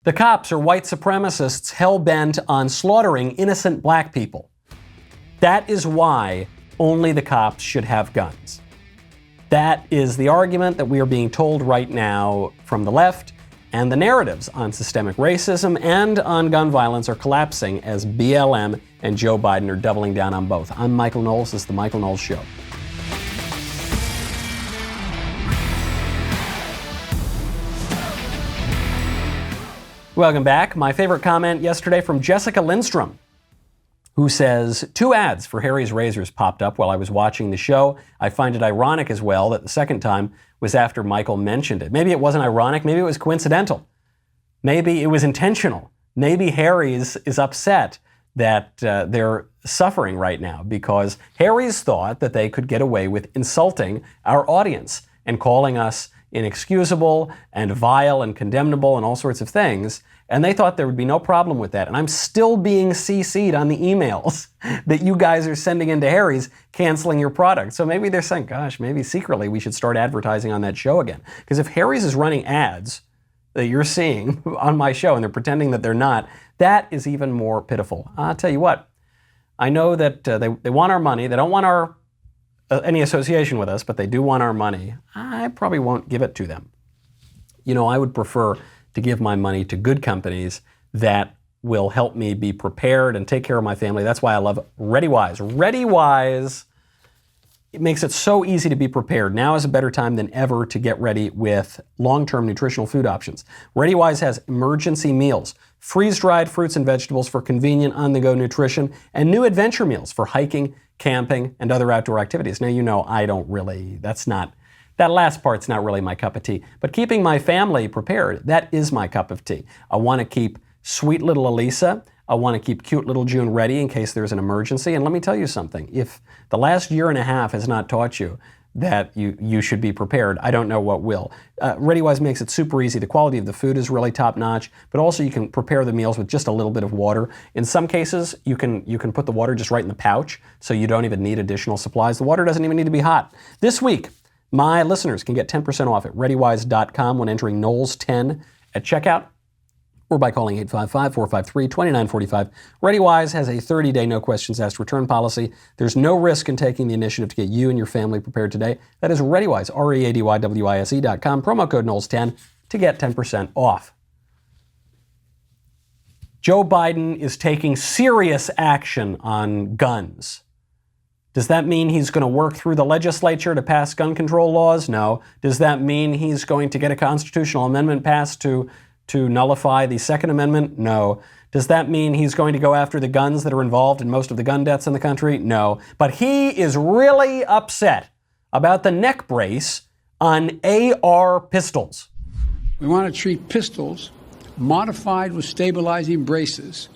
The cops are white supremacists hell-bent on slaughtering innocent black people. That is why only the cops should have guns. That is the argument that we are being told right now from the left, and the narratives on systemic racism and on gun violence are collapsing as BLM and Joe Biden are doubling down on both. I'm Michael Knowles. This is The Michael Knowles Show. Welcome back. My favorite comment yesterday from Jessica Lindstrom, who says, 2 ads for Harry's Razors popped up while I was watching the show. I find it ironic as well that the second time was after Michael mentioned it. Maybe it wasn't ironic. Maybe it was coincidental. Maybe it was intentional. Maybe Harry's is upset that they're suffering right now because Harry's thought that they could get away with insulting our audience and calling us inexcusable and vile and condemnable and all sorts of things. And they thought there would be no problem with that. And I'm still being CC'd on the emails that you guys are sending into Harry's canceling your product. So maybe they're saying, gosh, maybe secretly we should start advertising on that show again. Because if Harry's is running ads that you're seeing on my show and they're pretending that they're not, that is even more pitiful. I'll tell you what, I know that they want our money. They don't want our any association with us, but they do want our money. I probably won't give it to them. You know, I would prefer to give my money to good companies that will help me be prepared and take care of my family. That's why I love ReadyWise. ReadyWise, it makes it so easy to be prepared. Now is a better time than ever to get ready with long-term nutritional food options. ReadyWise has emergency meals, freeze-dried fruits and vegetables for convenient on-the-go nutrition, and new adventure meals for hiking, camping, and other outdoor activities. Now, you know, that last part's not really my cup of tea. But keeping my family prepared, that is my cup of tea. I want to keep sweet little Elisa. I want to keep cute little June ready in case there's an emergency. And let me tell you something. If the last year and a half has not taught you that you should be prepared, I don't know what will. ReadyWise makes it super easy. The quality of the food is really top notch, but also you can prepare the meals with just a little bit of water. In some cases, you can put the water just right in the pouch, so you don't even need additional supplies. The water doesn't even need to be hot. This week, my listeners can get 10% off at ReadyWise.com when entering Knowles10 at checkout, or by calling 855-453-2945. ReadyWise has a 30-day no-questions-asked return policy. There's no risk in taking the initiative to get you and your family prepared today. That is ReadyWise, ReadyWise.com, promo code Knowles10 to get 10% off. Joe Biden is taking serious action on guns. Does that mean he's going to work through the legislature to pass gun control laws? No. Does that mean he's going to get a constitutional amendment passed to nullify the Second Amendment? No. Does that mean he's going to go after the guns that are involved in most of the gun deaths in the country? No. But he is really upset about the neck brace on AR pistols. We want to treat pistols modified with stabilizing braces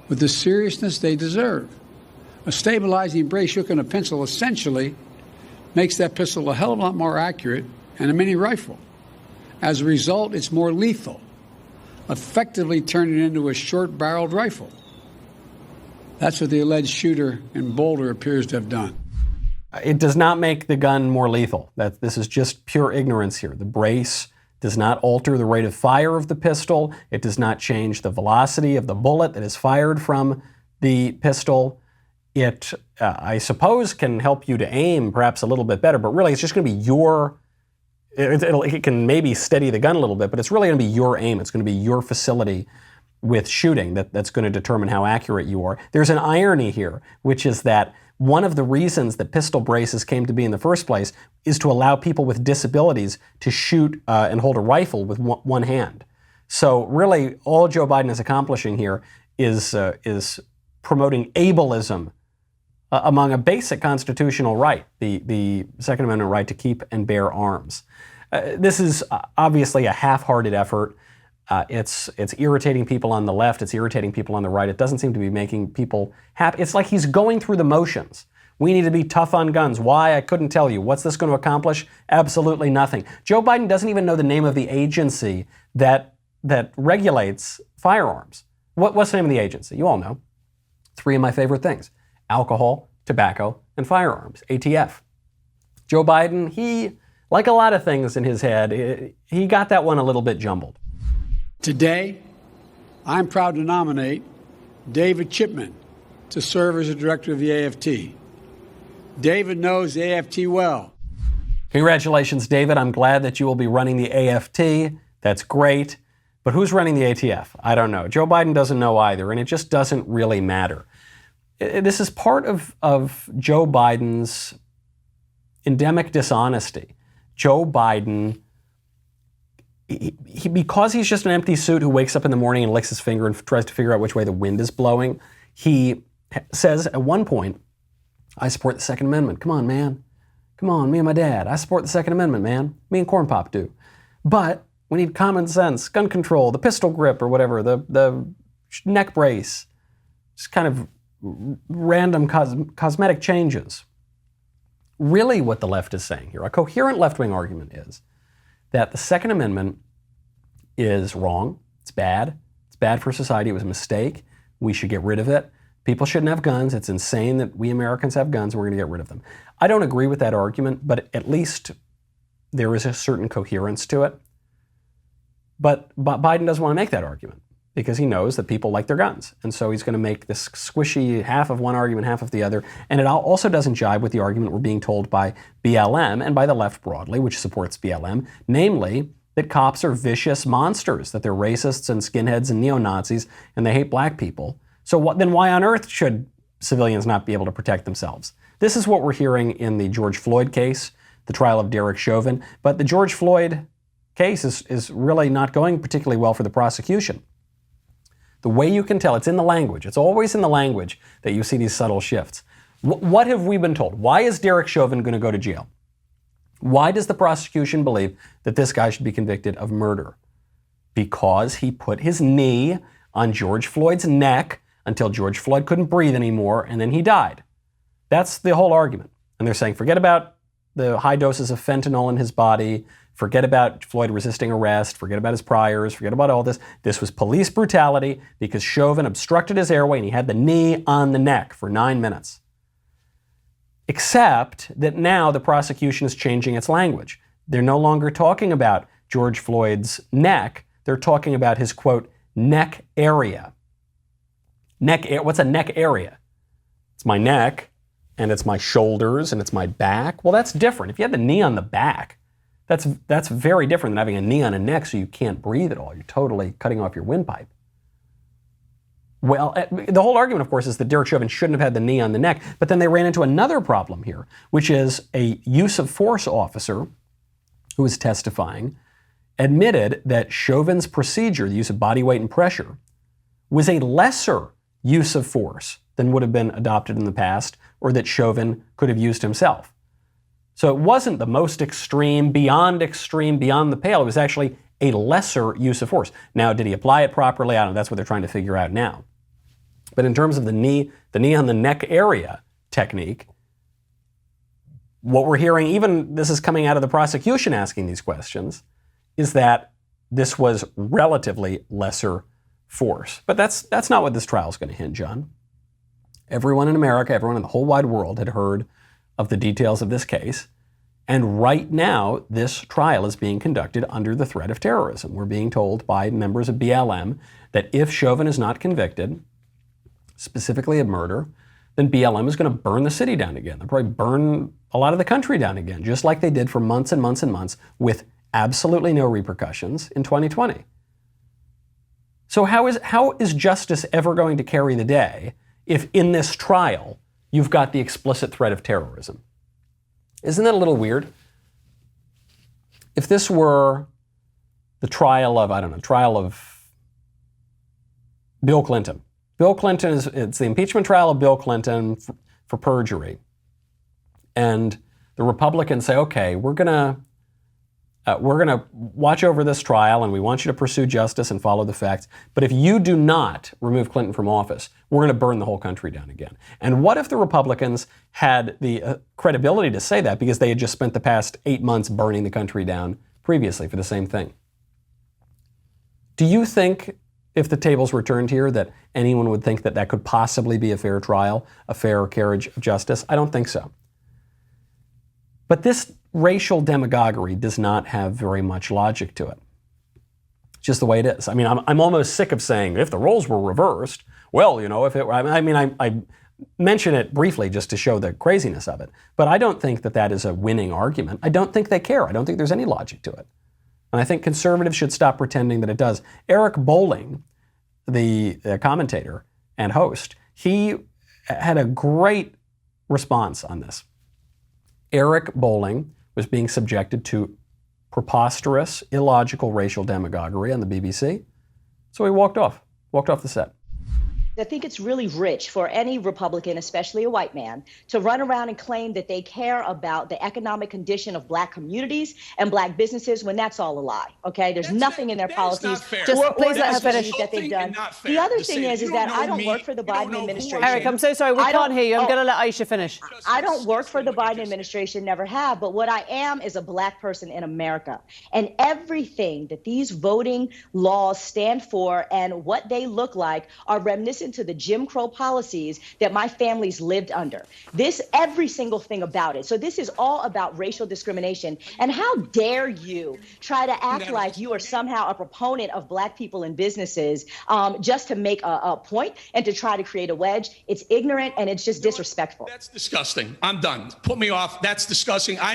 with the seriousness they deserve. A stabilizing brace shook in a pencil essentially makes that pistol a hell of a lot more accurate than a mini rifle. As a result, it's more lethal, effectively turning it into a short-barreled rifle. That's what the alleged shooter in Boulder appears to have done. It does not make the gun more lethal. This is just pure ignorance here. The brace does not alter the rate of fire of the pistol. It does not change the velocity of the bullet that is fired from the pistol. It, I suppose, can help you to aim perhaps a little bit better, but really it's just going to be it can maybe steady the gun a little bit, but it's really going to be your aim. It's going to be your facility with shooting that's going to determine how accurate you are. There's an irony here, which is that one of the reasons that pistol braces came to be in the first place is to allow people with disabilities to shoot and hold a rifle with one hand. So really, all Joe Biden is accomplishing here is promoting ableism among a basic constitutional right, the Second Amendment right to keep and bear arms. This is obviously a half-hearted effort. It's irritating people on the left. It's irritating people on the right. It doesn't seem to be making people happy. It's like he's going through the motions. We need to be tough on guns. Why? I couldn't tell you. What's this going to accomplish? Absolutely nothing. Joe Biden doesn't even know the name of the agency that regulates firearms. What's the name of the agency? You all know. 3 of my favorite things: alcohol, tobacco, and firearms, ATF. Joe Biden, he, like a lot of things in his head, he got that one a little bit jumbled. Today, I'm proud to nominate David Chipman to serve as the director of the AFT. David knows the AFT well. Congratulations, David. I'm glad that you will be running the AFT. That's great. But who's running the ATF? I don't know. Joe Biden doesn't know either, and it just doesn't really matter. This is part of Joe Biden's endemic dishonesty. Joe Biden, because he's just an empty suit who wakes up in the morning and licks his finger and tries to figure out which way the wind is blowing, he says at one point, I support the Second Amendment. Come on, man. Come on, me and my dad. I support the Second Amendment, man. Me and Corn Pop do. But we need common sense, gun control, the pistol grip or whatever, the neck brace. Just kind of random cosmetic changes. Really what the left is saying here, a coherent left-wing argument is that the Second Amendment is wrong. It's bad. It's bad for society. It was a mistake. We should get rid of it. People shouldn't have guns. It's insane that we Americans have guns and we're going to get rid of them. I don't agree with that argument, but at least there is a certain coherence to it. But Biden doesn't want to make that argument because he knows that people like their guns. And so he's going to make this squishy half of one argument, half of the other. And it also doesn't jibe with the argument we're being told by BLM and by the left broadly, which supports BLM, namely that cops are vicious monsters, that they're racists and skinheads and neo-Nazis and they hate black people. So then why on earth should civilians not be able to protect themselves? This is what we're hearing in the George Floyd case, the trial of Derek Chauvin. But the George Floyd case is really not going particularly well for the prosecution. The way you can tell, it's in the language. It's always in the language that you see these subtle shifts. What have we been told? Why is Derek Chauvin going to go to jail? Why does the prosecution believe that this guy should be convicted of murder? Because he put his knee on George Floyd's neck until George Floyd couldn't breathe anymore, and then he died. That's the whole argument. And they're saying, forget about the high doses of fentanyl in his body, forget about Floyd resisting arrest, forget about his priors, forget about all this. This was police brutality because Chauvin obstructed his airway and he had the knee on the neck for 9 minutes. Except that now the prosecution is changing its language. They're no longer talking about George Floyd's neck. They're talking about his, quote, neck area. What's a neck area? It's my neck, and it's my shoulders, and it's my back. Well, that's different. If you had the knee on the back, that's very different than having a knee on a neck so you can't breathe at all. You're totally cutting off your windpipe. Well, the whole argument, of course, is that Derek Chauvin shouldn't have had the knee on the neck, but then they ran into another problem here, which is a use of force officer who was testifying admitted that Chauvin's procedure, the use of body weight and pressure, was a lesser use of force than would have been adopted in the past or that Chauvin could have used himself. So it wasn't the most extreme, beyond the pale. It was actually a lesser use of force. Now, did he apply it properly? I don't know. That's what they're trying to figure out now. But in terms of the knee on the neck area technique, what we're hearing, even this is coming out of the prosecution asking these questions, is that this was relatively lesser force. But that's not what this trial is going to hinge on. Everyone in America, everyone in the whole wide world had heard of the details of this case. And right now, this trial is being conducted under the threat of terrorism. We're being told by members of BLM that if Chauvin is not convicted, specifically of murder, then BLM is going to burn the city down again. They'll probably burn a lot of the country down again, just like they did for months and months and months with absolutely no repercussions in 2020. So how is justice ever going to carry the day if in this trial you've got the explicit threat of terrorism? Isn't that a little weird? If this were the trial of Bill Clinton. Bill Clinton it's the impeachment trial of Bill Clinton for perjury. And the Republicans say, okay, we're gonna watch over this trial and we want you to pursue justice and follow the facts. But if you do not remove Clinton from office, we're going to burn the whole country down again. And what if the Republicans had the credibility to say that because they had just spent the past 8 months burning the country down previously for the same thing? Do you think if the tables were turned here that anyone would think that that could possibly be a fair trial, a fair carriage of justice? I don't think so. But this racial demagoguery does not have very much logic to it. Just the way it is. I mean, I'm almost sick of saying, if the roles were reversed, well, if it were, I mention it briefly just to show the craziness of it. But I don't think that is a winning argument. I don't think they care. I don't think there's any logic to it. And I think conservatives should stop pretending that it does. Eric Bolling, the commentator and host, he had a great response on this. Eric Bolling was being subjected to preposterous, illogical racial demagoguery on the BBC. So he walked off the set. I think it's really rich for any Republican, especially a white man, to run around and claim that they care about the economic condition of black communities and black businesses when that's all a lie. Okay, there's nothing in their policies. Just please let her finish. That they've done. The other thing is that I don't work for the Biden administration. Eric, I'm so sorry, we can't hear you. I'm going to let Aisha finish. I don't work for the Biden administration, never have, but what I am is a black person in America. And everything that these voting laws stand for and what they look like are reminiscent to the Jim Crow policies that my family's lived under. Every single thing about it. So this is all about racial discrimination. And how dare you try to act like you are somehow a proponent of black people in businesses just to make a point and to try to create a wedge. It's ignorant and it's just disrespectful. That's disgusting. I'm done. Put me off. That's disgusting. I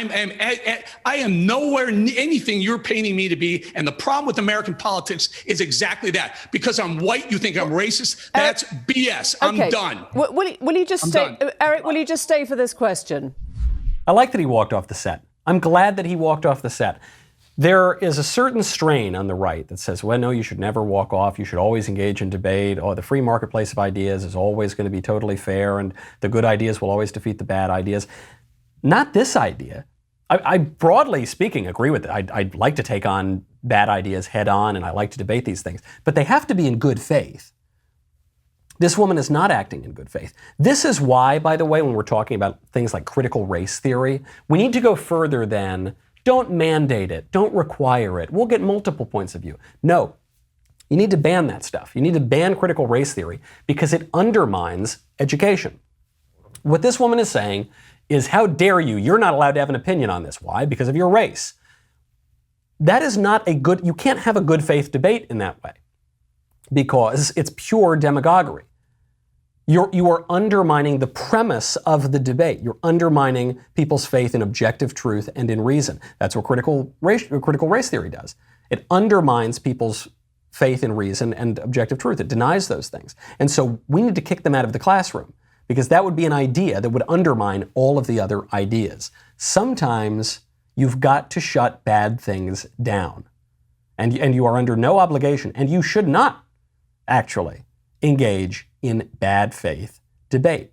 am nowhere anything you're painting me to be. And the problem with American politics is exactly that. Because I'm white, you think I'm racist. That's BS. I'm done. Will you just stay, Eric? Will you just stay for this question? I like that he walked off the set. I'm glad that he walked off the set. There is a certain strain on the right that says, well, no, you should never walk off. You should always engage in debate. Oh, the free marketplace of ideas is always going to be totally fair, and the good ideas will always defeat the bad ideas. Not this idea. I broadly speaking, agree with it. I'd like to take on bad ideas head on, and I like to debate these things. But they have to be in good faith. This woman is not acting in good faith. This is why, by the way, when we're talking about things like critical race theory, we need to go further than don't mandate it, don't require it. We'll get multiple points of view. No, you need to ban that stuff. You need to ban critical race theory because it undermines education. What this woman is saying is, how dare you? You're not allowed to have an opinion on this. Why? Because of your race. That is not you can't have a good faith debate in that way, because it's pure demagoguery. You are undermining the premise of the debate. You're undermining people's faith in objective truth and in reason. That's what critical race theory does. It undermines people's faith in reason and objective truth. It denies those things. And so we need to kick them out of the classroom, because that would be an idea that would undermine all of the other ideas. Sometimes you've got to shut bad things down. And you are under no obligation, and you should not actually engage in bad faith debate.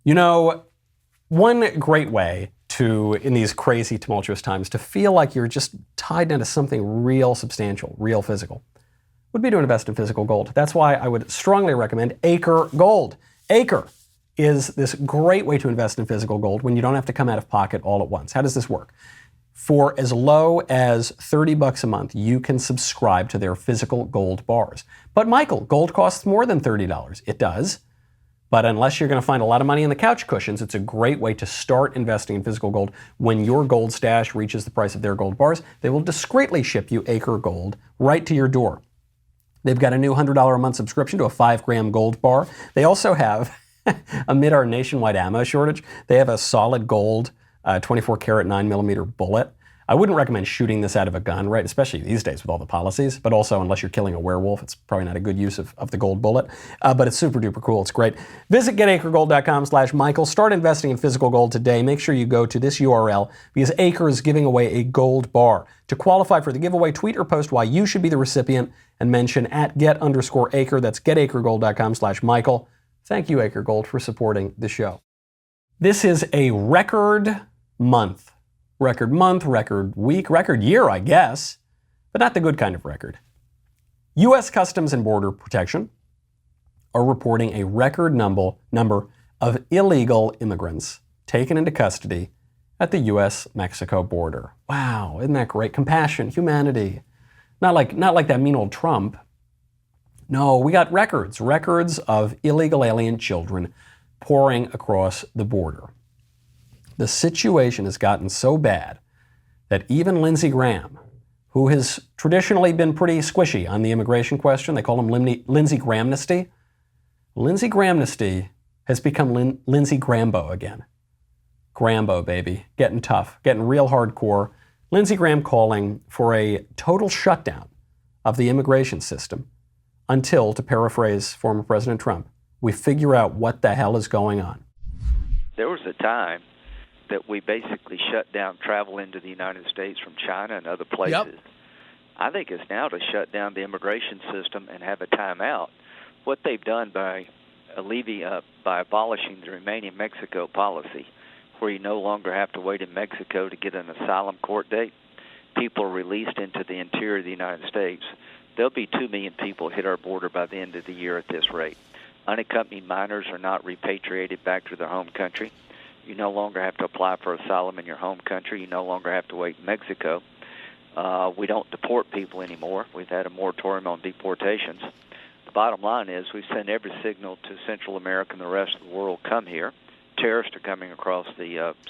One great way to, in these crazy, tumultuous times, to feel like you're just tied into something real substantial, real physical, would be to invest in physical gold. That's why I would strongly recommend Acre Gold. Acre is this great way to invest in physical gold when you don't have to come out of pocket all at once. How does this work? For as low as $30 a month, you can subscribe to their physical gold bars. But Michael, gold costs more than $30. It does. But unless you're going to find a lot of money in the couch cushions, it's a great way to start investing in physical gold. When your gold stash reaches the price of their gold bars, they will discreetly ship you Acre Gold right to your door. They've got a new $100 a month subscription to a 5-gram gold bar. They also have, amid our nationwide ammo shortage, they have a solid gold 24 karat 9mm bullet. I wouldn't recommend shooting this out of a gun, right? Especially these days with all the policies, but also unless you're killing a werewolf, it's probably not a good use of the gold bullet, but it's super duper cool. It's great. Visit getacregold.com/Michael. Start investing in physical gold today. Make sure you go to this URL because Acre is giving away a gold bar. To qualify for the giveaway, tweet or post why you should be the recipient and mention @get_Acre. That's getacregold.com/Michael. Thank you, Acre Gold, for supporting the show. This is a record month, record week, record year, I guess, but not the good kind of record. U.S. Customs and Border Protection are reporting a record number of illegal immigrants taken into custody at the U.S.-Mexico border. Wow, isn't that great? Compassion, humanity. Not like that mean old Trump. No, we got records of illegal alien children pouring across the border. The situation has gotten so bad that even Lindsey Graham, who has traditionally been pretty squishy on the immigration question. They call him Lindsey Grahamnesty. Lindsey Grahamnesty has become Lindsey Grambo again. Grambo, baby. Getting tough, getting real hardcore. Lindsey Graham calling for a total shutdown of the immigration system until, to paraphrase former President Trump, we figure out what the hell is going on. There was a time that we basically shut down travel into the United States from China and other places. Yep. I think it's now to shut down the immigration system and have a timeout. What they've done by abolishing the Remain in Mexico policy, where you no longer have to wait in Mexico to get an asylum court date, people are released into the interior of the United States. There'll be 2 million people hit our border by the end of the year at this rate. Unaccompanied minors are not repatriated back to their home country. You no longer have to apply for asylum in your home country. You no longer have to wait in Mexico. We don't deport people anymore. We've had a moratorium on deportations. The bottom line is we send every signal to Central America and the rest of the world, come here. Terrorists are coming across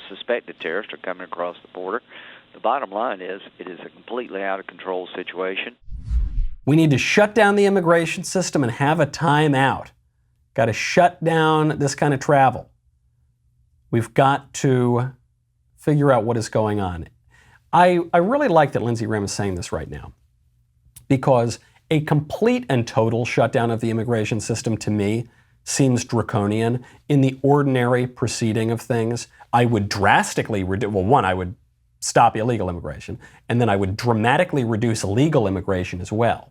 suspected terrorists are coming across the border. The bottom line is it is a completely out of control situation. We need to shut down the immigration system and have a timeout. Got to shut down this kind of travel. We've got to figure out what is going on. I really like that Lindsey Graham is saying this right now, because a complete and total shutdown of the immigration system to me seems draconian. In the ordinary proceeding of things, I would drastically reduce, well, one, I would stop illegal immigration, and then I would dramatically reduce legal immigration as well.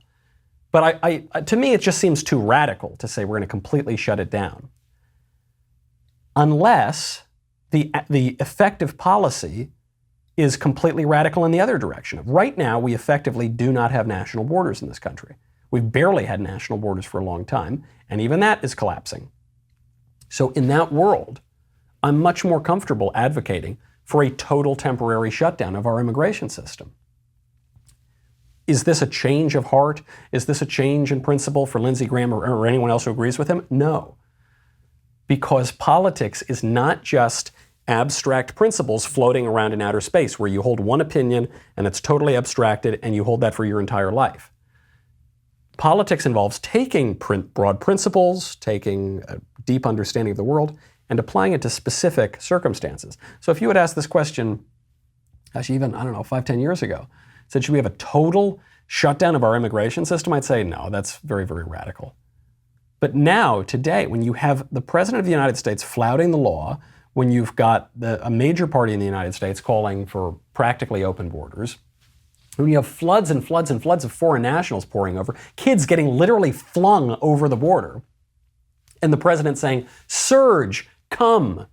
But to me, it just seems too radical to say we're going to completely shut it down. Unless the effective policy is completely radical in the other direction. Right now, we effectively do not have national borders in this country. We've barely had national borders for a long time, and even that is collapsing. So in that world, I'm much more comfortable advocating for a total temporary shutdown of our immigration system. Is this a change of heart? Is this a change in principle for Lindsey Graham or anyone else who agrees with him? No. Because politics is not just abstract principles floating around in outer space where you hold one opinion and it's totally abstracted and you hold that for your entire life. Politics involves taking broad principles, taking a deep understanding of the world, and applying it to specific circumstances. So if you had asked this question, actually even, 5-10 years ago, said, should we have a total shutdown of our immigration system? I'd say, no, that's very, very radical. But now, today, when you have the President of the United States flouting the law, when you've got a major party in the United States calling for practically open borders, when you have floods and floods and floods of foreign nationals pouring over, kids getting literally flung over the border, and the President saying, surge, come,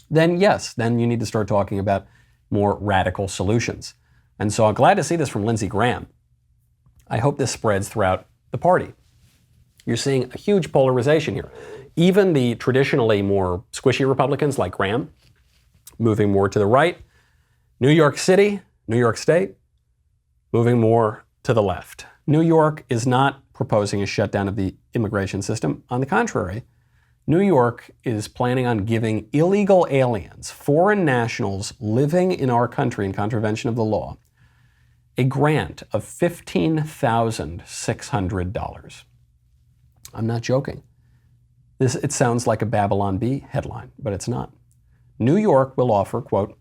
then yes, then you need to start talking about more radical solutions. And so I'm glad to see this from Lindsey Graham. I hope this spreads throughout the party. You're seeing a huge polarization here. Even the traditionally more squishy Republicans like Graham, moving more to the right. New York City, New York State, moving more to the left. New York is not proposing a shutdown of the immigration system. On the contrary, New York is planning on giving illegal aliens, foreign nationals living in our country in contravention of the law, a grant of $15,600. I'm not joking. It sounds like a Babylon Bee headline, but it's not. New York will offer, quote,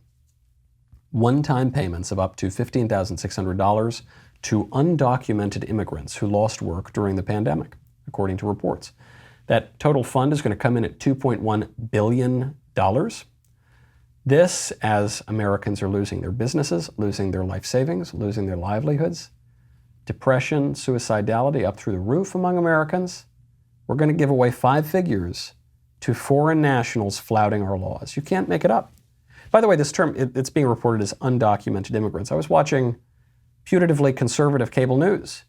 one-time payments of up to $15,600 to undocumented immigrants who lost work during the pandemic, according to reports. That total fund is going to come in at $2.1 billion. This, as Americans are losing their businesses, losing their life savings, losing their livelihoods, depression, suicidality up through the roof among Americans, we're going to give away 5 figures to foreign nationals flouting our laws. You can't make it up. By the way, this term, it's being reported as undocumented immigrants. I was watching putatively conservative cable news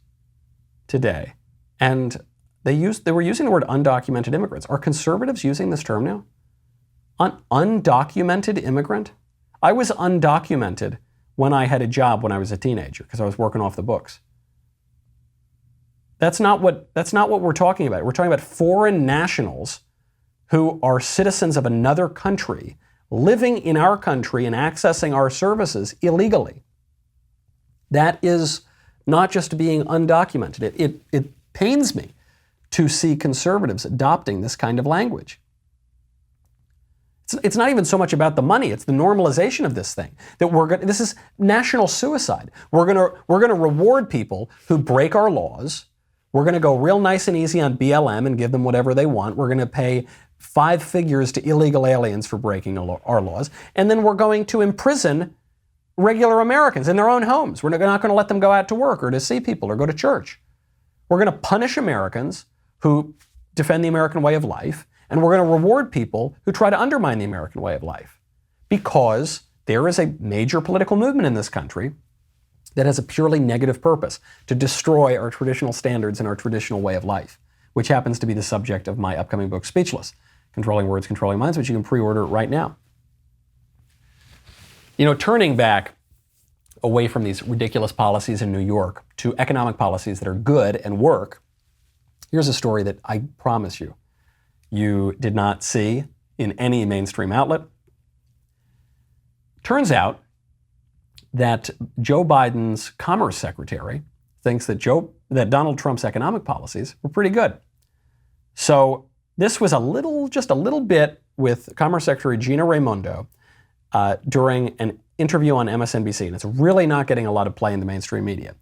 today, and they were using the word undocumented immigrants. Are conservatives using this term now? Undocumented immigrant? I was undocumented when I had a job when I was a teenager because I was working off the books. That's not what we're talking about. We're talking about foreign nationals who are citizens of another country living in our country and accessing our services illegally. That is not just being undocumented. It pains me to see conservatives adopting this kind of language. It's not even so much about the money, it's the normalization of this thing. This is national suicide. We're gonna reward people who break our laws. We're gonna go real nice and easy on BLM and give them whatever they want. We're gonna pay 5 figures to illegal aliens for breaking our laws. And then we're going to imprison regular Americans in their own homes. We're not gonna let them go out to work or to see people or go to church. We're gonna punish Americans who defend the American way of life. And we're going to reward people who try to undermine the American way of life, because there is a major political movement in this country that has a purely negative purpose to destroy our traditional standards and our traditional way of life, which happens to be the subject of my upcoming book, Speechless, Controlling Words, Controlling Minds, which you can pre-order right now. You know, turning back away from these ridiculous policies in New York to economic policies that are good and work, here's a story that I promise you did not see in any mainstream outlet. Turns out that Joe Biden's Commerce Secretary thinks that Donald Trump's economic policies were pretty good. So this was just a little bit with Commerce Secretary Gina Raimondo during an interview on MSNBC, and it's really not getting a lot of play in the mainstream media.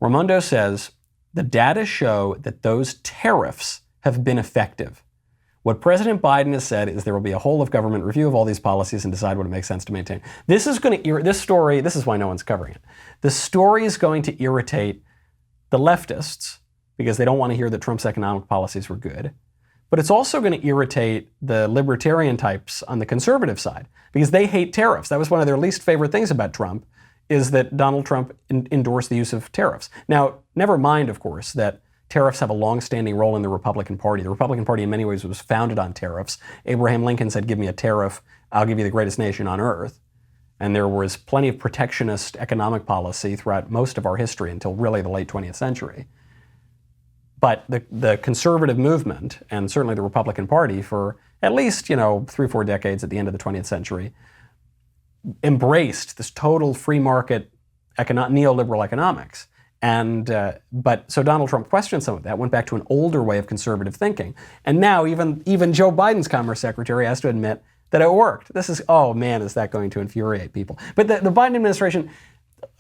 Raimondo says the data show that those tariffs have been effective. What President Biden has said is there will be a whole of government review of all these policies and decide what it makes sense to maintain. This is why no one's covering it. The story is going to irritate the leftists because they don't want to hear that Trump's economic policies were good. But it's also going to irritate the libertarian types on the conservative side because they hate tariffs. That was one of their least favorite things about Trump, is that Donald Trump endorsed the use of tariffs. Now, never mind, of course, that tariffs have a long-standing role in the Republican Party. The Republican Party in many ways was founded on tariffs. Abraham Lincoln said, give me a tariff, I'll give you the greatest nation on earth. And there was plenty of protectionist economic policy throughout most of our history until really the late 20th century. But the conservative movement, and certainly the Republican Party for at least, 3 or 4 decades at the end of the 20th century, embraced this total free market neoliberal economics. So Donald Trump questioned some of that, went back to an older way of conservative thinking. And now even Joe Biden's Commerce Secretary has to admit that it worked. Oh man, is that going to infuriate people. But the Biden administration,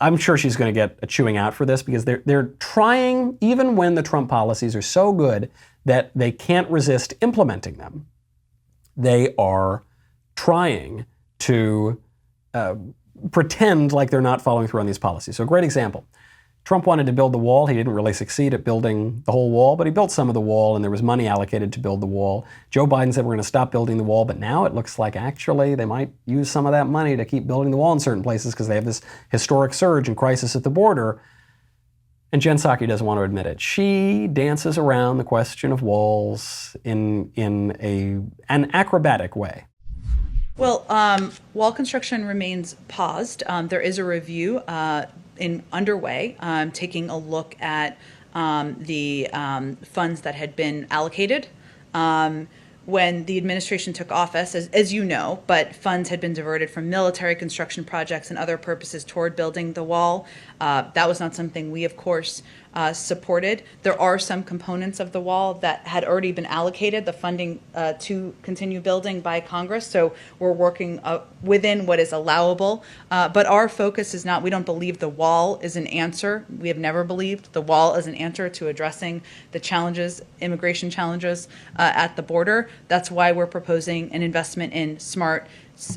I'm sure she's going to get a chewing out for this because they're trying, even when the Trump policies are so good that they can't resist implementing them, they are trying to pretend like they're not following through on these policies. So a great example. Trump wanted to build the wall. He didn't really succeed at building the whole wall, but he built some of the wall, and there was money allocated to build the wall. Joe Biden said we're going to stop building the wall, but now it looks like actually they might use some of that money to keep building the wall in certain places because they have this historic surge and crisis at the border. And Jen Psaki doesn't want to admit it. She dances around the question of walls in an acrobatic way. Well, wall construction remains paused. There is a review underway, taking a look at the funds that had been allocated when the administration took office, as you know, but funds had been diverted from military construction projects and other purposes toward building the wall. That was not something we, of course, supported. There are some components of the wall that had already been allocated, the funding to continue building by Congress. So we're working within what is allowable. But our focus is not, we don't believe the wall is an answer. We have never believed the wall is an answer to addressing the challenges, immigration challenges at the border. That's why we're proposing an investment in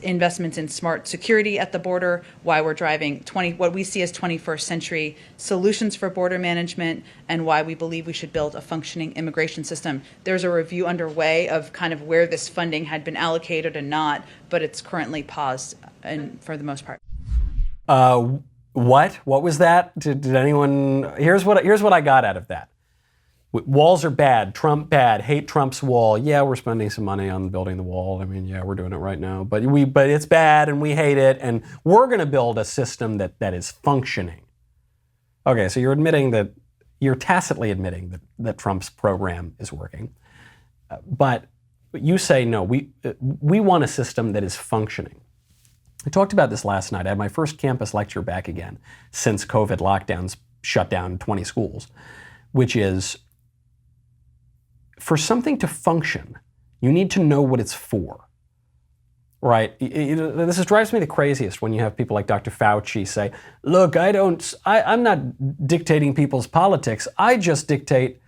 investments in smart security at the border, why we're driving what we see as 21st century solutions for border management, and why we believe we should build a functioning immigration system. There's a review underway of kind of where this funding had been allocated and not, but it's currently paused for the most part. What was that? Did anyone? Here's what I got out of that. Walls are bad, Trump bad, hate Trump's wall. Yeah, we're spending some money on building the wall. I mean, yeah, we're doing it right now. But it's bad and we hate it, and we're going to build a system that is functioning. Okay, so you're tacitly admitting that Trump's program is working. But you say, no, we want a system that is functioning. I talked about this last night. I had my first campus lecture back again since COVID lockdowns shut down 20 schools, which is, for something to function, you need to know what it's for, right? This drives me the craziest when you have people like Dr. Fauci say, look, I'm not dictating people's politics. I just dictate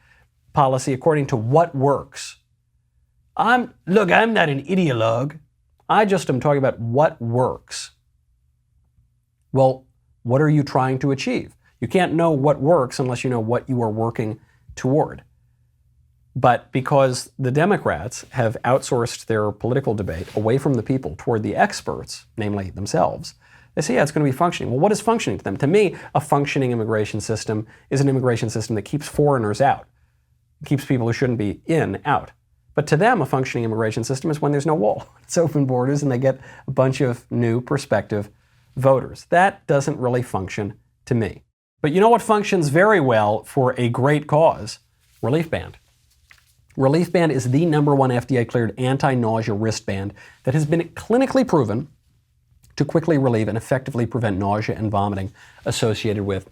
policy according to what works. I'm not an ideologue. I just am talking about what works. Well, what are you trying to achieve? You can't know what works unless you know what you are working toward. But because the Democrats have outsourced their political debate away from the people toward the experts, namely themselves, they say, yeah, it's going to be functioning. Well, what is functioning to them? To me, a functioning immigration system is an immigration system that keeps foreigners out, keeps people who shouldn't be in out. But to them, a functioning immigration system is when there's no wall. It's open borders and they get a bunch of new prospective voters. That doesn't really function to me. But you know what functions very well for a great cause? Relief Band. Relief Band is the #1 FDA-cleared anti-nausea wristband that has been clinically proven to quickly relieve and effectively prevent nausea and vomiting associated with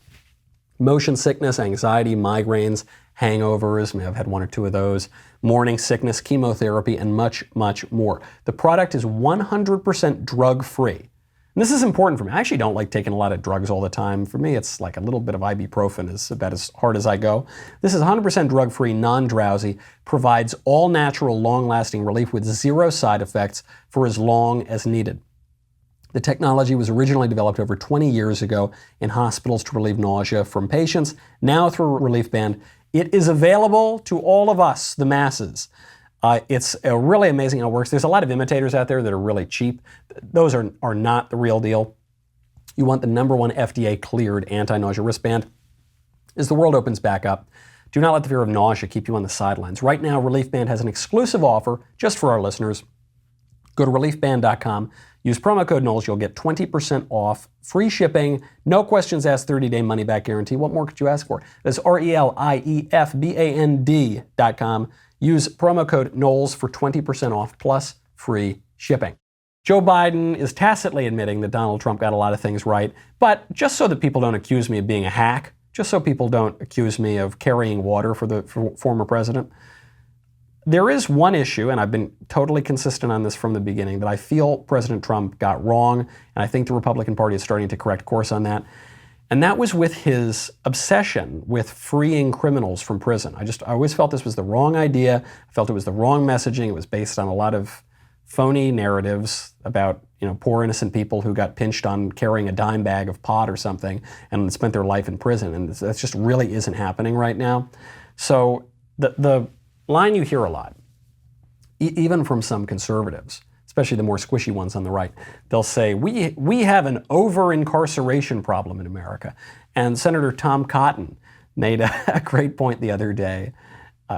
motion sickness, anxiety, migraines, hangovers, I've had one or two of those, morning sickness, chemotherapy, and much, much more. The product is 100% drug-free. And this is important for me. I actually don't like taking a lot of drugs all the time. For me, it's like a little bit of ibuprofen is about as hard as I go. This is 100% drug-free, non-drowsy, provides all-natural, long-lasting relief with zero side effects for as long as needed. The technology was originally developed over 20 years ago in hospitals to relieve nausea from patients. Now through Relief Band, it is available to all of us, the masses. It's really amazing how it works. There's a lot of imitators out there that are really cheap. Those are not the real deal. You want the #1 FDA-cleared anti-nausea wristband. As the world opens back up, do not let the fear of nausea keep you on the sidelines. Right now, Relief Band has an exclusive offer just for our listeners. Go to reliefband.com. Use promo code Knowles. You'll get 20% off, free shipping, no questions asked, 30-day money-back guarantee. What more could you ask for? That's reliefband.com. Use promo code Knowles for 20% off plus free shipping. Joe Biden is tacitly admitting that Donald Trump got a lot of things right, but just so that people don't accuse me of being a hack, just so people don't accuse me of carrying water for the former president, there is one issue, and I've been totally consistent on this from the beginning, that I feel President Trump got wrong, and I think the Republican Party is starting to correct course on that. And that was with his obsession with freeing criminals from prison. I always felt this was the wrong idea. I felt it was the wrong messaging. It was based on a lot of phony narratives about, poor innocent people who got pinched on carrying a dime bag of pot or something and spent their life in prison. And that just really isn't happening right now. So the line you hear a lot, even from some conservatives, especially the more squishy ones on the right, they'll say, we have an over-incarceration problem in America. And Senator Tom Cotton made a great point the other day.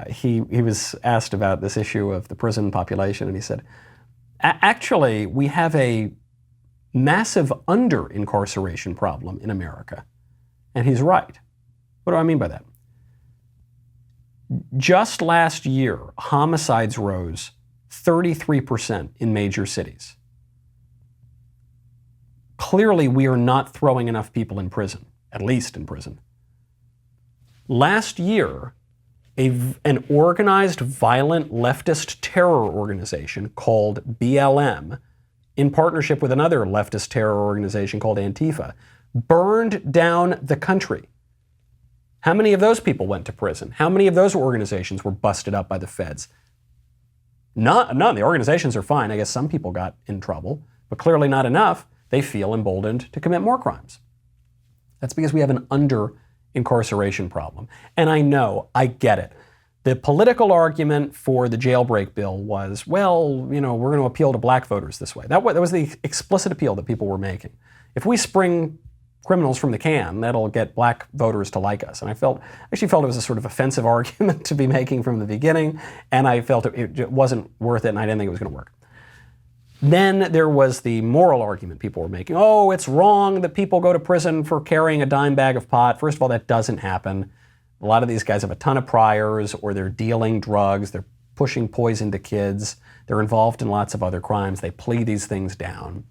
He was asked about this issue of the prison population, and he said, actually, we have a massive under-incarceration problem in America. And he's right. What do I mean by that? Just last year, homicides rose 33% in major cities. Clearly, we are not throwing enough people in prison, at least in prison. Last year, an organized, violent leftist terror organization called BLM, in partnership with another leftist terror organization called Antifa, burned down the country. How many of those people went to prison? How many of those organizations were busted up by the feds? None. The organizations are fine. I guess some people got in trouble, but clearly not enough. They feel emboldened to commit more crimes. That's because we have an under-incarceration problem. And I get it. The political argument for the jailbreak bill was, well, we're going to appeal to black voters this way. That was the explicit appeal that people were making. If we spring criminals from the can, that'll get black voters to like us. And I actually felt it was a sort of offensive argument to be making from the beginning, and I felt it wasn't worth it, and I didn't think it was going to work. Then there was the moral argument people were making. Oh, it's wrong that people go to prison for carrying a dime bag of pot. First of all, that doesn't happen. A lot of these guys have a ton of priors, or they're dealing drugs, they're pushing poison to kids, they're involved in lots of other crimes, they plea these things down.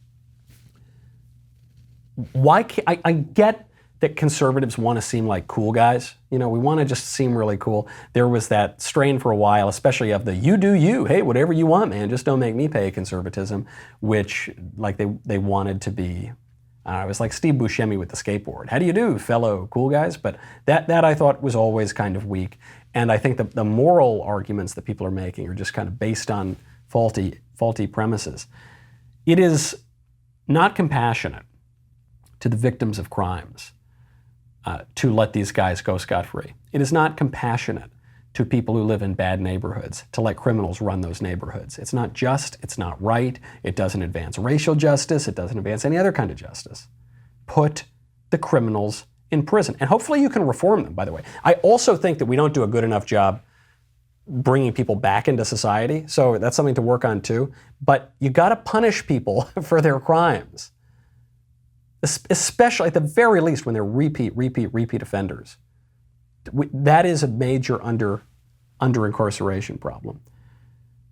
why can't, I get that conservatives want to seem like cool guys. We want to just seem really cool. There was that strain for a while, especially of the you do you, hey, whatever you want, man, just don't make me pay conservatism, which like they wanted to be, it was like Steve Buscemi with the skateboard. How do you do, fellow cool guys? But that I thought was always kind of weak. And I think the moral arguments that people are making are just kind of based on faulty premises. It is not compassionate to the victims of crimes to let these guys go scot-free. It is not compassionate to people who live in bad neighborhoods to let criminals run those neighborhoods. It's not just, it's not right, it doesn't advance racial justice, it doesn't advance any other kind of justice. Put the criminals in prison. And hopefully you can reform them, by the way. I also think that we don't do a good enough job bringing people back into society, so that's something to work on too. But you gotta punish people for their crimes. Especially, at the very least, when they're repeat offenders. That is a major under-incarceration problem.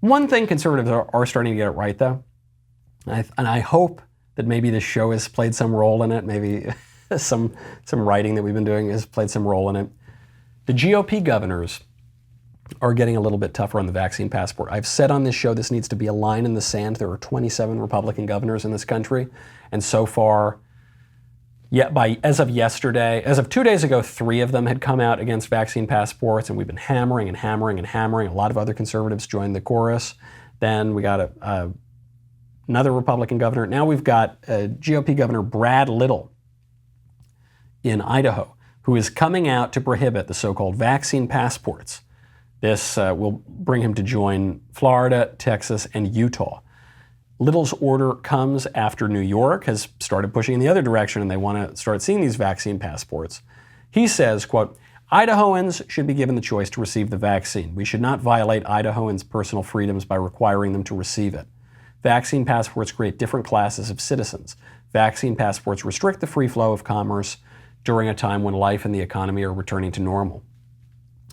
One thing conservatives are starting to get it right, though, and I hope that maybe this show has played some role in it, maybe some writing that we've been doing has played some role in it. The GOP governors are getting a little bit tougher on the vaccine passport. I've said on this show this needs to be a line in the sand. There are 27 Republican governors in this country, and so far, as of yesterday, as of 2 days ago, 3 of them had come out against vaccine passports, and we've been hammering and hammering and hammering. A lot of other conservatives joined the chorus. Then we got another Republican governor. Now we've got GOP Governor Brad Little in Idaho, who is coming out to prohibit the so-called vaccine passports. This will bring him to join Florida, Texas, and Utah. Little's order comes after New York has started pushing in the other direction and they want to start seeing these vaccine passports. He says, quote, Idahoans should be given the choice to receive the vaccine. We should not violate Idahoans' personal freedoms by requiring them to receive it. Vaccine passports create different classes of citizens. Vaccine passports restrict the free flow of commerce during a time when life and the economy are returning to normal.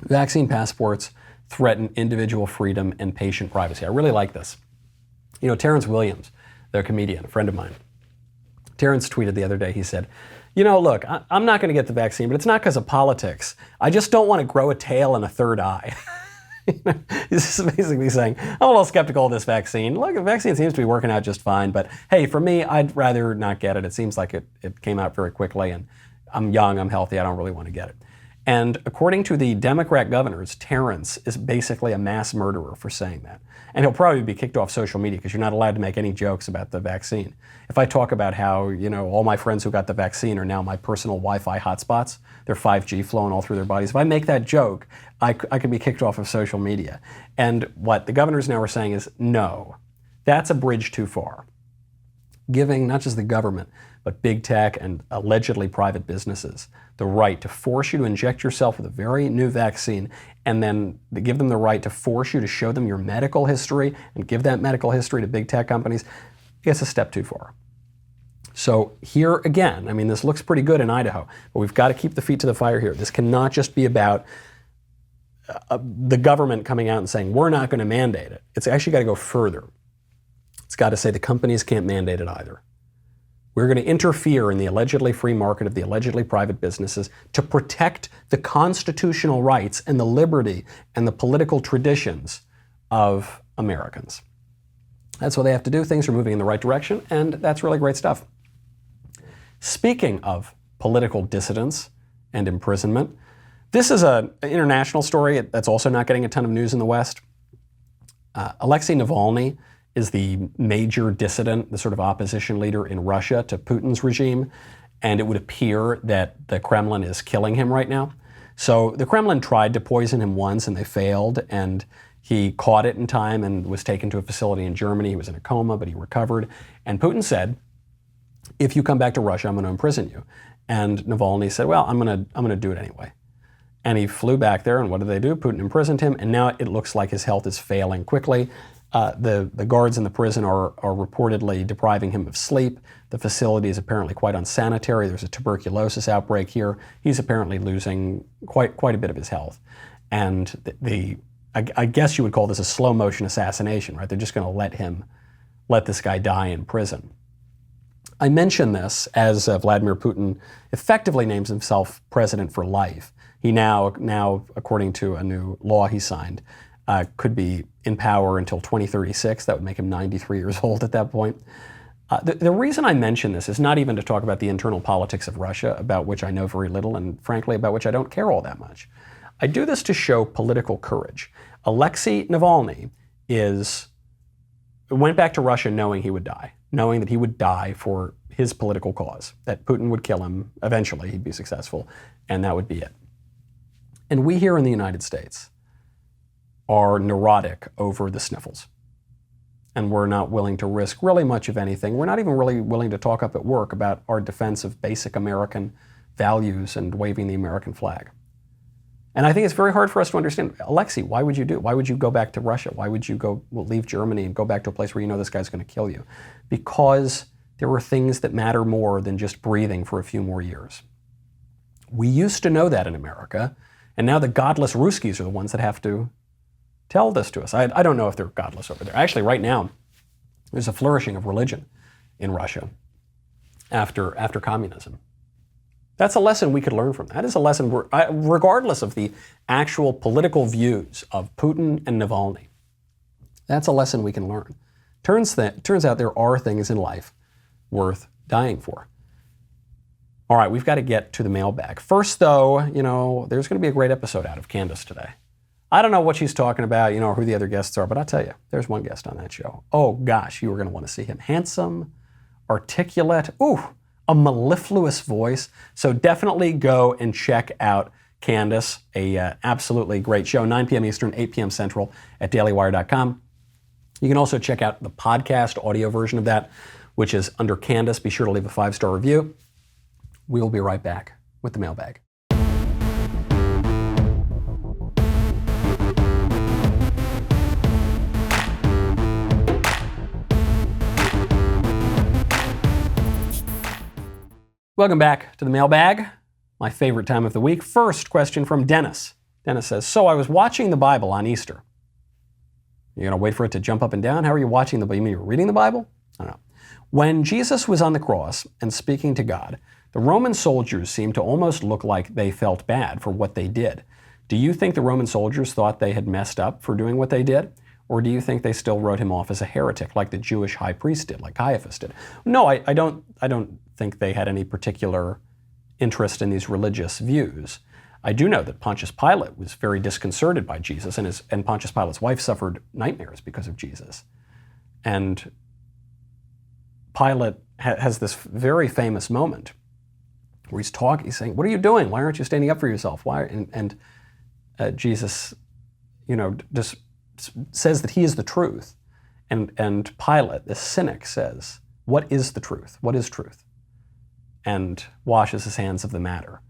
Vaccine passports threaten individual freedom and patient privacy. I really like this. Terrence Williams, the comedian, a friend of mine, Terrence tweeted the other day, he said, look, I'm not going to get the vaccine, but it's not because of politics. I just don't want to grow a tail and a third eye. He's basically saying, I'm a little skeptical of this vaccine. Look, the vaccine seems to be working out just fine, but hey, for me, I'd rather not get it. It seems like it came out very quickly, and I'm young, I'm healthy, I don't really want to get it. And according to the Democrat governors, Terrence is basically a mass murderer for saying that. And he'll probably be kicked off social media because you're not allowed to make any jokes about the vaccine. If I talk about how, all my friends who got the vaccine are now my personal Wi-Fi hotspots, they're 5G flowing all through their bodies. If I make that joke, I could be kicked off of social media. And what the governors now are saying is, no, that's a bridge too far. Giving not just the government, but big tech and allegedly private businesses the right to force you to inject yourself with a very new vaccine, and then give them the right to force you to show them your medical history and give that medical history to big tech companies, it's a step too far. So here again, this looks pretty good in Idaho, but we've got to keep the feet to the fire here. This cannot just be about the government coming out and saying, we're not going to mandate it. It's actually got to go further. It's got to say the companies can't mandate it either. We're going to interfere in the allegedly free market of the allegedly private businesses to protect the constitutional rights and the liberty and the political traditions of Americans. That's what they have to do. Things are moving in the right direction, and that's really great stuff. Speaking of political dissidents and imprisonment, this is an international story that's also not getting a ton of news in the West. Alexei Navalny is the major dissident, the sort of opposition leader in Russia to Putin's regime, and it would appear that the Kremlin is killing him right now. So the Kremlin tried to poison him once and they failed, and he caught it in time and was taken to a facility in Germany. He was in a coma, but he recovered. And Putin said, if you come back to Russia, I'm going to imprison you. And Navalny said, well, I'm going to do it anyway. And he flew back there, and what did they do? Putin imprisoned him, and now it looks like his health is failing quickly. The guards in the prison are reportedly depriving him of sleep. The facility is apparently quite unsanitary. There's a tuberculosis outbreak here. He's apparently losing quite a bit of his health. And I guess you would call this a slow motion assassination, right? They're just going to let this guy die in prison. I mention this as Vladimir Putin effectively names himself president for life. He now, according to a new law he signed, could be in power until 2036. That would make him 93 years old at that point. The reason I mention this is not even to talk about the internal politics of Russia, about which I know very little and frankly about which I don't care all that much. I do this to show political courage. Alexei Navalny went back to Russia knowing he would die, knowing that he would die for his political cause, that Putin would kill him, eventually he'd be successful, and that would be it. And we here in the United States are neurotic over the sniffles. And we're not willing to risk really much of anything. We're not even really willing to talk up at work about our defense of basic American values and waving the American flag. And I think it's very hard for us to understand, Alexei, why would you go back to Russia? Why would you leave Germany and go back to a place where you know this guy's going to kill you? Because there are things that matter more than just breathing for a few more years. We used to know that in America, and now the godless Ruskies are the ones that have to tell this to us. I don't know if they're godless over there. Actually, right now, there's a flourishing of religion in Russia after communism. That's a lesson we could learn from. That is a lesson, regardless of the actual political views of Putin and Navalny. That's a lesson we can learn. Turns out there are things in life worth dying for. All right, we've got to get to the mailbag. First, though, there's going to be a great episode out of Candace today. I don't know what she's talking about, or who the other guests are, but I'll tell you, there's one guest on that show. Oh, gosh, you are going to want to see him. Handsome, articulate, a mellifluous voice. So definitely go and check out Candace, a absolutely great show, 9 p.m. Eastern, 8 p.m. Central at dailywire.com. You can also check out the podcast audio version of that, which is under Candace. Be sure to leave a 5-star review. We will be right back with the mailbag. Welcome back to the mailbag, my favorite time of the week. First question from Dennis. Dennis says, so I was watching the Bible on Easter. You're going to wait for it to jump up and down? How are you watching the Bible? You mean you're reading the Bible? I don't know. When Jesus was on the cross and speaking to God, the Roman soldiers seemed to almost look like they felt bad for what they did. Do you think the Roman soldiers thought they had messed up for doing what they did? Or do you think they still wrote him off as a heretic like the Jewish high priest did, like Caiaphas did? No, I don't think they had any particular interest in these religious views. I do know that Pontius Pilate was very disconcerted by Jesus, and Pontius Pilate's wife suffered nightmares because of Jesus. And Pilate has this very famous moment where he's saying, what are you doing? Why aren't you standing up for yourself? Why? And Jesus, just says that he is the truth. And Pilate, this cynic, says, what is the truth? What is truth? And washes his hands of the matter.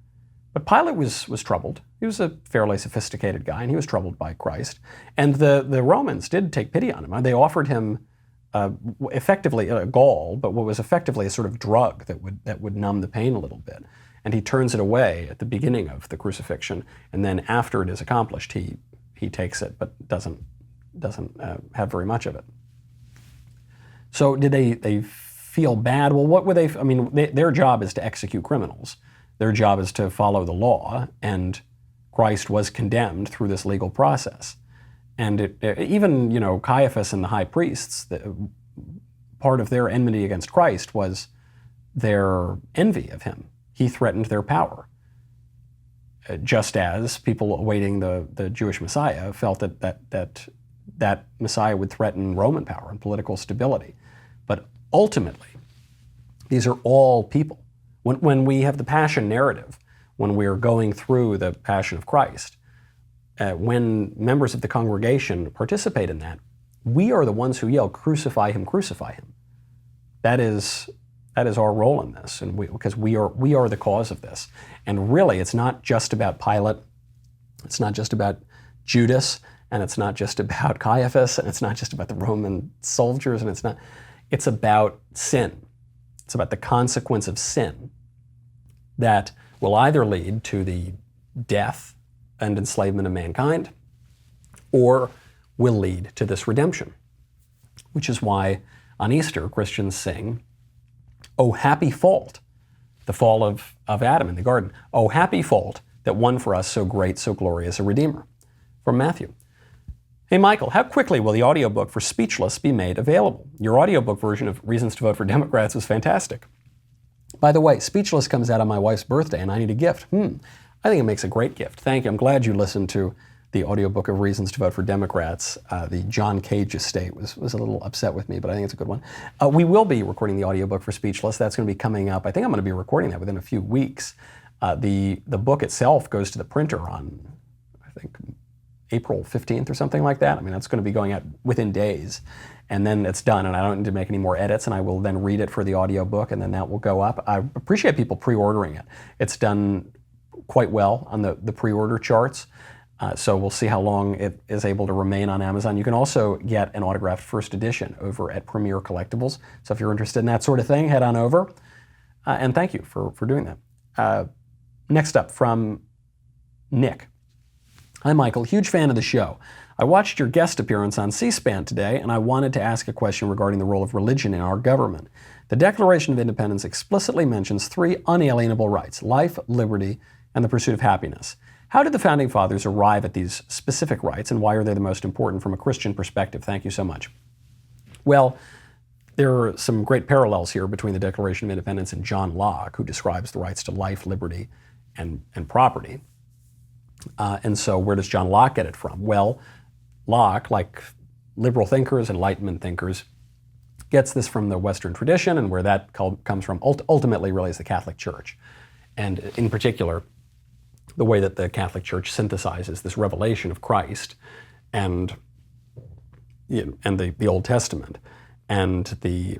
But Pilate was troubled. He was a fairly sophisticated guy, and he was troubled by Christ. And the Romans did take pity on him. They offered him effectively gall, but what was effectively a sort of drug that would numb the pain a little bit. And he turns it away at the beginning of the crucifixion, and then after it is accomplished, he takes it, but doesn't have very much of it. So did they feel bad? Well, what were they? I mean, their job is to execute criminals. Their job is to follow the law, and Christ was condemned through this legal process. And even Caiaphas and the high priests, part of their enmity against Christ was their envy of him. He threatened their power, just as people awaiting the Jewish Messiah felt that Messiah would threaten Roman power and political stability. But ultimately, these are all people. When we have the Passion narrative, when we are going through the Passion of Christ, when members of the congregation participate in that, we are the ones who yell, "Crucify him, crucify him." That is our role in this, and because we are the cause of this. And really, it's not just about Pilate, it's not just about Judas, and it's not just about Caiaphas, and it's not just about the Roman soldiers, and it's about sin. It's about the consequence of sin that will either lead to the death and enslavement of mankind, or will lead to this redemption, which is why on Easter Christians sing, Oh, happy fault, the fall of Adam in the garden. Oh, happy fault that won for us so great, so glorious a Redeemer. From Matthew. Hey, Michael, how quickly will the audiobook for Speechless be made available? Your audiobook version of Reasons to Vote for Democrats was fantastic. By the way, Speechless comes out on my wife's birthday, and I need a gift. I think it makes a great gift. Thank you. I'm glad you listened to the audiobook of Reasons to Vote for Democrats. The John Cage estate was a little upset with me, but I think it's a good one. We will be recording the audiobook for Speechless. That's going to be coming up. I think I'm going to be recording that within a few weeks. The book itself goes to the printer on, I think, April 15th or something like that. I mean, that's going to be going out within days. And then it's done, and I don't need to make any more edits, and I will then read it for the audiobook, and then that will go up. I appreciate people pre-ordering it. It's done quite well on the pre-order charts. So we'll see how long it is able to remain on Amazon. You can also get an autographed first edition over at Premier Collectibles. So if you're interested in that sort of thing, head on over. And thank you for doing that. Next up from Nick. Hi, Michael. Huge fan of the show. I watched your guest appearance on C-SPAN today, and I wanted to ask a question regarding the role of religion in our government. The Declaration of Independence explicitly mentions 3 unalienable rights: life, liberty, and the pursuit of happiness. How did the Founding Fathers arrive at these specific rights, and why are they the most important from a Christian perspective? Thank you so much. Well, there are some great parallels here between the Declaration of Independence and John Locke, who describes the rights to life, liberty, and property. And so where does John Locke get it from? Well, Locke, like liberal thinkers, Enlightenment thinkers, gets this from the Western tradition, and where that comes from ultimately really is the Catholic Church. And in particular, the way that the Catholic Church synthesizes this revelation of Christ and the Old Testament and the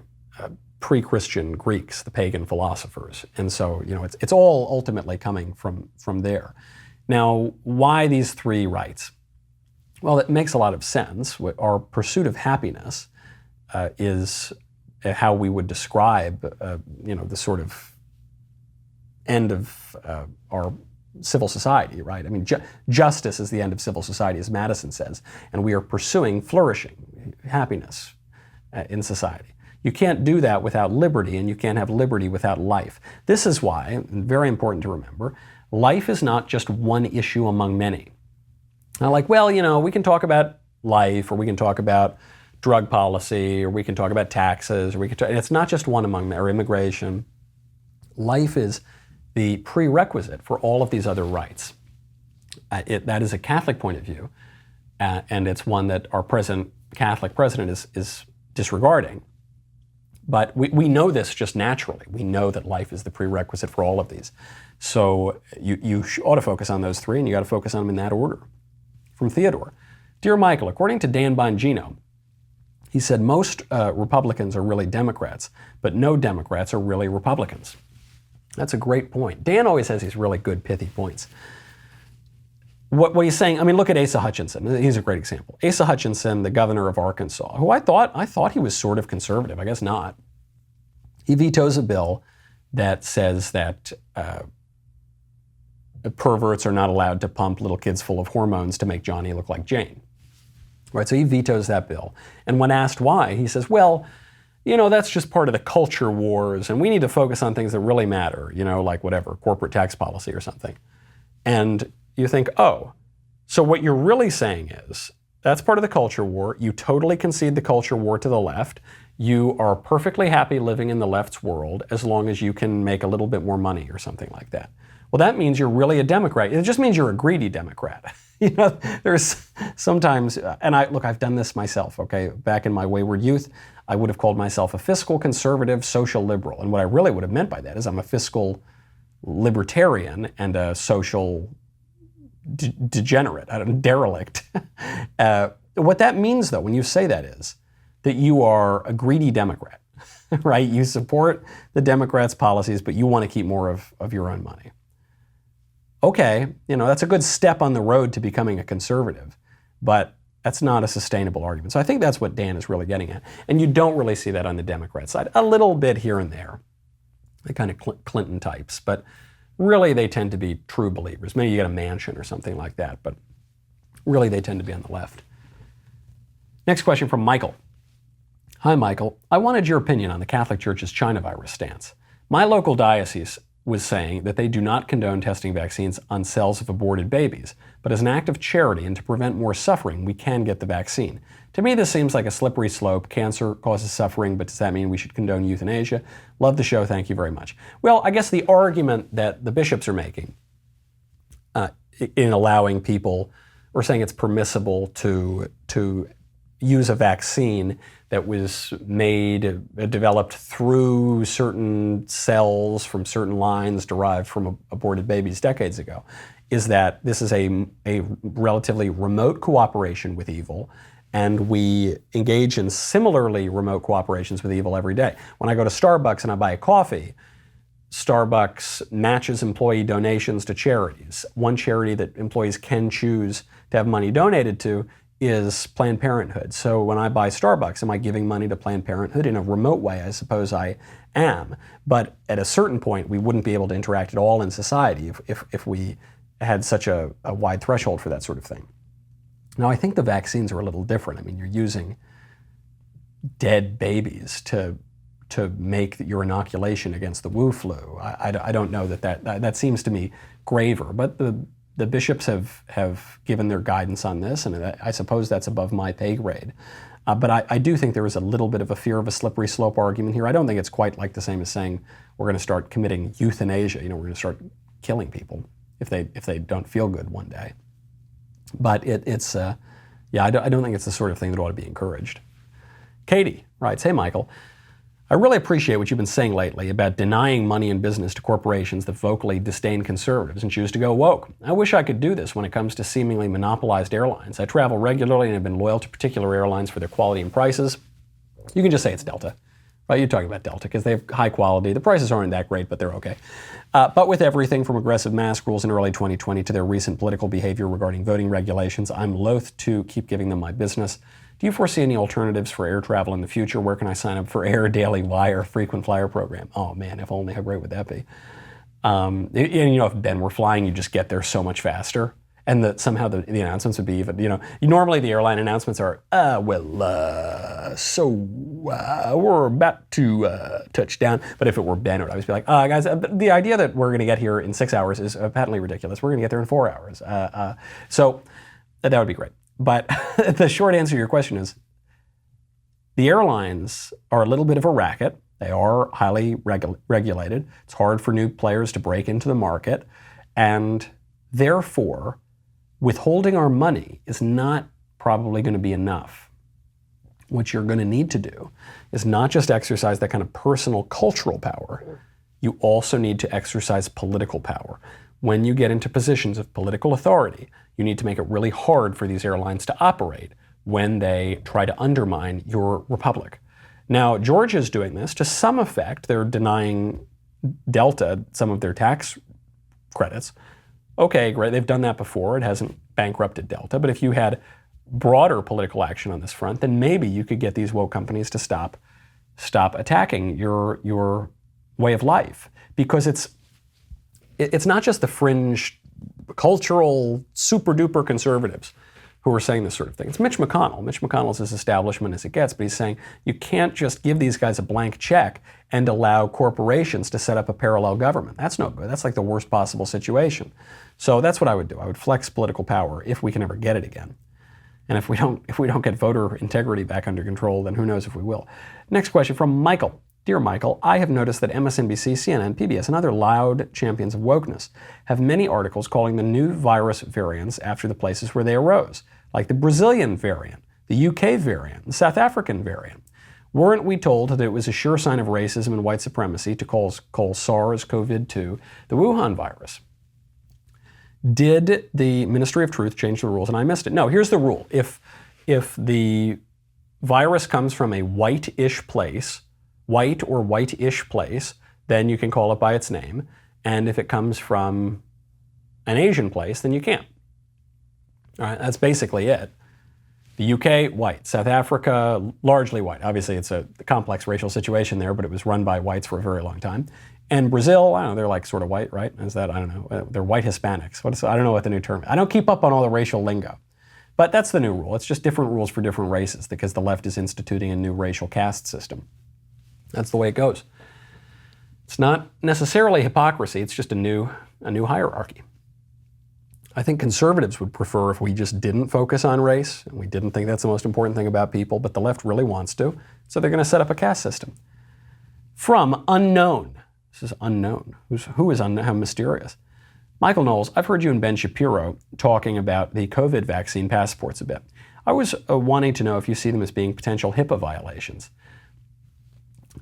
pre-Christian Greeks, the pagan philosophers. And so, it's all ultimately coming from there. Now, why these 3 rights? Well, it makes a lot of sense. Our pursuit of happiness is how we would describe, the sort of end of our civil society, right? I mean, justice is the end of civil society, as Madison says, and we are pursuing flourishing, happiness in society. You can't do that without liberty, and you can't have liberty without life. This is why, and very important to remember, life is not just one issue among many. Now, we can talk about life, or we can talk about drug policy, or we can talk about taxes, or it's not just one among many, or immigration. Life is the prerequisite for all of these other rights. That is a Catholic point of view, and it's one that our present Catholic president is disregarding. But we know this just naturally. We know that life is the prerequisite for all of these. So you ought to focus on those 3, and you got to focus on them in that order. From Theodore. Dear Michael, according to Dan Bongino, he said most Republicans are really Democrats, but no Democrats are really Republicans. That's a great point. Dan always has these really good, pithy points. What he's saying, look at Asa Hutchinson. He's a great example. Asa Hutchinson, the governor of Arkansas, who I thought he was sort of conservative. I guess not. He vetoes a bill that says that perverts are not allowed to pump little kids full of hormones to make Johnny look like Jane. Right, so he vetoes that bill. And when asked why, he says, well, that's just part of the culture wars, and we need to focus on things that really matter, like whatever, corporate tax policy or something. And you think, oh, so what you're really saying is, that's part of the culture war. You totally concede the culture war to the left. You are perfectly happy living in the left's world as long as you can make a little bit more money or something like that. Well, that means you're really a Democrat. It just means you're a greedy Democrat. There's sometimes, and I've done this myself, okay? Back in my wayward youth, I would have called myself a fiscal conservative social liberal. And what I really would have meant by that is I'm a fiscal libertarian and a social degenerate, derelict. What that means, though, when you say that is that you are a greedy Democrat, right? You support the Democrats' policies, but you want to keep more of your own money. Okay, that's a good step on the road to becoming a conservative, but that's not a sustainable argument. So I think that's what Dan is really getting at. And you don't really see that on the Democrat side. A little bit here and there, the kind of Clinton types, but really they tend to be true believers. Maybe you get a Manchin or something like that, but really they tend to be on the left. Next question from Michael. Hi, Michael. I wanted your opinion on the Catholic Church's China virus stance. My local diocese was saying that they do not condone testing vaccines on cells of aborted babies, but as an act of charity and to prevent more suffering, we can get the vaccine. To me, this seems like a slippery slope. Cancer causes suffering, but does that mean we should condone euthanasia? Love the show. Thank you very much. Well, I guess the argument that the bishops are making in allowing people, or saying it's permissible to use a vaccine that was developed through certain cells from certain lines derived from aborted babies decades ago, is that this is a relatively remote cooperation with evil, and we engage in similarly remote cooperations with evil every day. When I go to Starbucks and I buy a coffee, Starbucks matches employee donations to charities. One charity that employees can choose to have money donated to is Planned Parenthood. So when I buy Starbucks, am I giving money to Planned Parenthood? In a remote way, I suppose I am. But at a certain point, we wouldn't be able to interact at all in society if we had such a wide threshold for that sort of thing. Now, I think the vaccines are a little different. I mean, you're using dead babies to make your inoculation against the Wu flu. I don't know that seems to me graver. But the bishops have given their guidance on this, and I suppose that's above my pay grade. But I do think there is a little bit of a fear of a slippery slope argument here. I don't think it's quite like the same as saying we're going to start committing euthanasia. We're going to start killing people if they don't feel good one day. But I don't think it's the sort of thing that ought to be encouraged. Katie writes, hey, Michael. I really appreciate what you've been saying lately about denying money in business to corporations that vocally disdain conservatives and choose to go woke. I wish I could do this when it comes to seemingly monopolized airlines. I travel regularly and have been loyal to particular airlines for their quality and prices. You can just say it's Delta, right? You're talking about Delta because they have high quality. The prices aren't that great, but they're okay. But with everything from aggressive mask rules in early 2020 to their recent political behavior regarding voting regulations, I'm loath to keep giving them my business. Do you foresee any alternatives for air travel in the future? Where can I sign up for Air, Daily, Wire, Frequent Flyer program? Oh man, if only, how great would that be? And if Ben were flying, you just get there so much faster. And that somehow the announcements would be even, normally the airline announcements are, we're about to touch down. But if it were Ben, it would always be like, guys, the idea that we're going to get here in 6 hours is patently ridiculous. We're going to get there in 4 hours. So that would be great. But the short answer to your question is the airlines are a little bit of a racket. They are highly regulated. It's hard for new players to break into the market. And therefore, withholding our money is not probably going to be enough. What you're going to need to do is not just exercise that kind of personal cultural power. You also need to exercise political power. When you get into positions of political authority, you need to make it really hard for these airlines to operate when they try to undermine your republic. Now, Georgia's doing this to some effect. They're denying Delta some of their tax credits. Okay, great. They've done that before. It hasn't bankrupted Delta. But if you had broader political action on this front, then maybe you could get these woke companies to stop attacking your way of life. Because it's not just the fringe cultural super duper conservatives who are saying this sort of thing. It's Mitch McConnell. Mitch McConnell's as establishment as it gets, but he's saying you can't just give these guys a blank check and allow corporations to set up a parallel government. That's no good. That's like the worst possible situation. So that's what I would do. I would flex political power if we can ever get it again. And if we don't get voter integrity back under control, then who knows if we will. Next question from Michael. Dear Michael, I have noticed that MSNBC, CNN, PBS, and other loud champions of wokeness have many articles calling the new virus variants after the places where they arose, like the Brazilian variant, the UK variant, the South African variant. Weren't we told that it was a sure sign of racism and white supremacy to call SARS-CoV-2 the Wuhan virus? Did the Ministry of Truth change the rules and I missed it? No, here's the rule. If the virus comes from a white-ish place, white or white-ish place, then you can call it by its name. And if it comes from an Asian place, then you can't. All right, that's basically it. The UK, white. South Africa, largely white. Obviously, it's a complex racial situation there, but it was run by whites for a very long time. And Brazil, I don't know, they're like sort of white, right? Is that, I don't know, they're white Hispanics. I don't know what the new term is. I don't keep up on all the racial lingo. But that's the new rule. It's just different rules for different races because the left is instituting a new racial caste system. That's the way it goes. It's not necessarily hypocrisy. It's just a new hierarchy. I think conservatives would prefer if we just didn't focus on race and we didn't think that's the most important thing about people, but the left really wants to, so they're going to set up a caste system. From unknown. This is unknown. Who is unknown? How mysterious. Michael Knowles, I've heard you and Ben Shapiro talking about the COVID vaccine passports a bit. I was wanting to know if you see them as being potential HIPAA violations.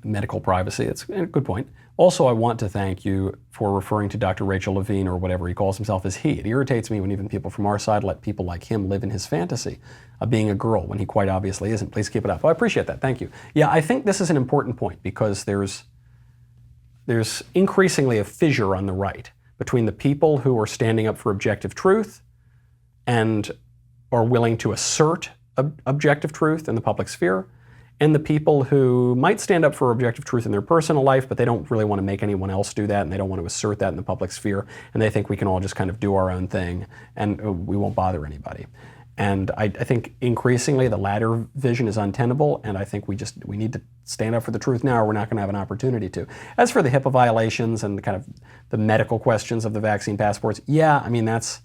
Medical privacy, it's a good point. Also, I want to thank you for referring to Dr. Rachel Levine, or whatever he calls himself, as he. It irritates me when even people from our side let people like him live in his fantasy of being a girl when he quite obviously isn't. Please keep it up. Oh, I appreciate that. Thank you. Yeah, I think this is an important point because there's increasingly a fissure on the right between the people who are standing up for objective truth and are willing to assert objective truth in the public sphere, and the people who might stand up for objective truth in their personal life, but they don't really want to make anyone else do that, and they don't want to assert that in the public sphere, and they think we can all just kind of do our own thing, and we won't bother anybody. And I think increasingly the latter vision is untenable, and I think we need to stand up for the truth now, or we're not going to have an opportunity to. As for the HIPAA violations and the kind of the medical questions of the vaccine passports, yeah, I mean, that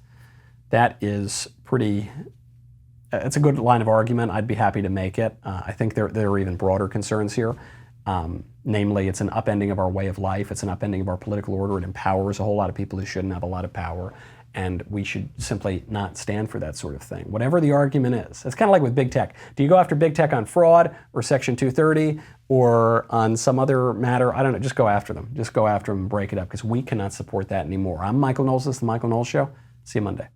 is pretty... It's a good line of argument. I'd be happy to make it. I think there are even broader concerns here. Namely, it's an upending of our way of life. It's an upending of our political order. It empowers a whole lot of people who shouldn't have a lot of power. And we should simply not stand for that sort of thing, whatever the argument is. It's kind of like with big tech. Do you go after big tech on fraud or Section 230 or on some other matter? I don't know. Just go after them. Just go after them and break it up because we cannot support that anymore. I'm Michael Knowles. This is The Michael Knowles Show. See you Monday.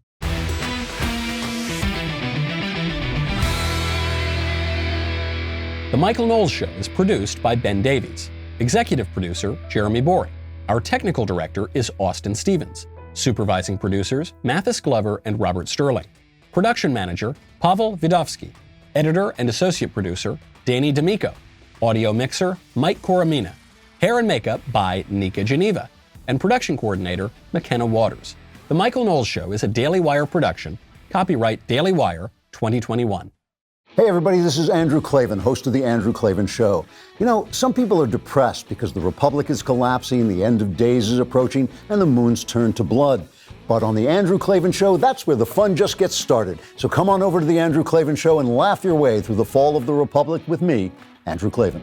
The Michael Knowles Show is produced by Ben Davies. Executive producer, Jeremy Boring. Our technical director is Austin Stevens. Supervising producers, Mathis Glover and Robert Sterling. Production manager, Pavel Vidovsky. Editor and associate producer, Danny D'Amico. Audio mixer, Mike Coromina. Hair and makeup by Nika Geneva. And production coordinator, McKenna Waters. The Michael Knowles Show is a Daily Wire production. Copyright Daily Wire 2021. Hey everybody, this is Andrew Klavan, host of The Andrew Klavan Show. You know, some people are depressed because the Republic is collapsing, the end of days is approaching, and the moon's turned to blood. But on The Andrew Klavan Show, that's where the fun just gets started. So come on over to The Andrew Klavan Show and laugh your way through the fall of the Republic with me, Andrew Klavan.